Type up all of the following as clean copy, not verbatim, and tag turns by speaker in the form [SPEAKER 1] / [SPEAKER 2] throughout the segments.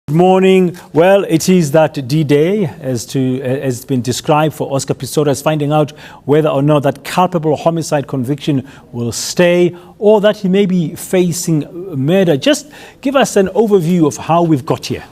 [SPEAKER 1] Good morning. Well, it is that D-Day, as it's been described, for Oscar Pistorius, finding out whether or not that culpable homicide conviction will stay or that he may be facing murder. Just give us an overview of how we've got here.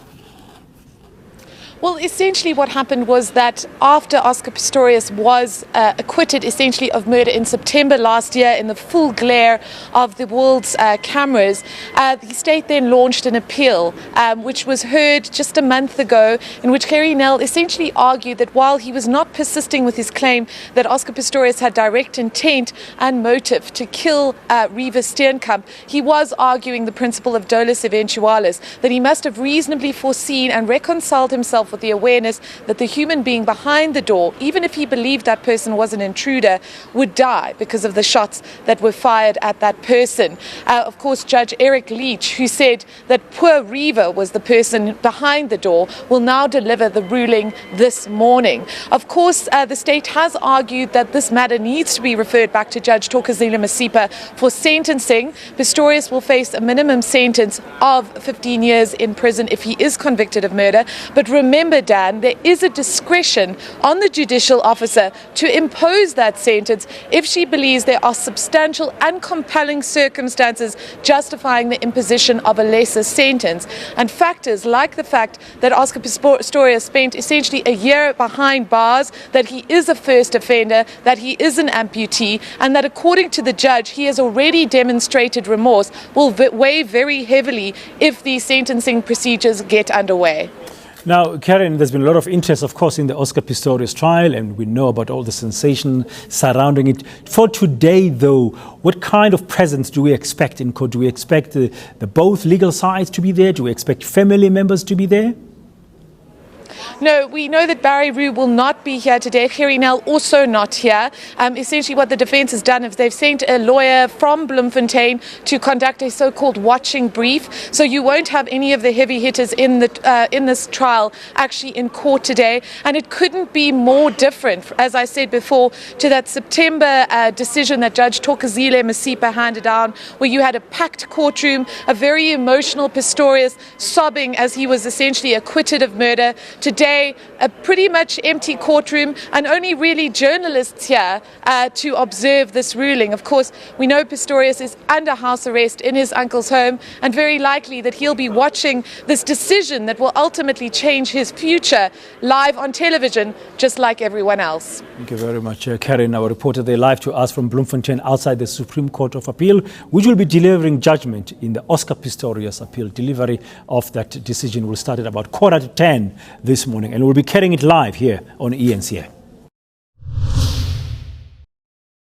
[SPEAKER 2] Well, essentially what happened was that after Oscar Pistorius was acquitted essentially of murder in September last year in the full glare of the world's cameras, the state then launched an appeal which was heard just a month ago, in which Kerry Nell essentially argued that while he was not persisting with his claim that Oscar Pistorius had direct intent and motive to kill Reeva Steenkamp, he was arguing the principle of dolus eventualis, that he must have reasonably foreseen and reconciled himself with the awareness that the human being behind the door, even if he believed that person was an intruder, would die because of the shots that were fired at that person. Of course, Judge Eric Leach, who said that poor Reeva was the person behind the door, will now deliver the ruling this morning. Of course, the state has argued that this matter needs to be referred back to Judge Thokozile Masipa for sentencing. Pistorius will face a minimum sentence of 15 years in prison if he is convicted of murder. But remember, Dan, there is a discretion on the judicial officer to impose that sentence if she believes there are substantial and compelling circumstances justifying the imposition of a lesser sentence. And factors like the fact that Oscar Pistorius spent essentially a year behind bars, that he is a first offender, that he is an amputee, and that according to the judge he has already demonstrated remorse, will weigh very heavily if these sentencing procedures get underway.
[SPEAKER 1] Now, Karen, there's been a lot of interest, of course, in the Oscar Pistorius trial, and we know about all the sensation surrounding it. For today, though, what kind of presence do we expect in court? Do we expect the both legal sides to be there? Do we expect family members to be there?
[SPEAKER 2] No, we know that Barry Rue will not be here today. Kerry Nell also not here. Essentially what the defence has done is they've sent a lawyer from Bloemfontein to conduct a so-called watching brief. So you won't have any of the heavy hitters in this trial actually in court today. And it couldn't be more different, as I said before, to that September decision that Judge Thokozile Masipa handed down, where you had a packed courtroom, a very emotional Pistorius sobbing as he was essentially acquitted of murder. Today, a pretty much empty courtroom and only really journalists here to observe this ruling. Of course, we know Pistorius is under house arrest in his uncle's home, and very likely that he'll be watching this decision that will ultimately change his future live on television, just like everyone else.
[SPEAKER 1] Thank you very much, Karen, our reporter there live to us from Bloemfontein outside the Supreme Court of Appeal, which will be delivering judgment in the Oscar Pistorius appeal. Delivery of that decision will start at about 9:45 this morning, and we'll be carrying it live here on eNCA.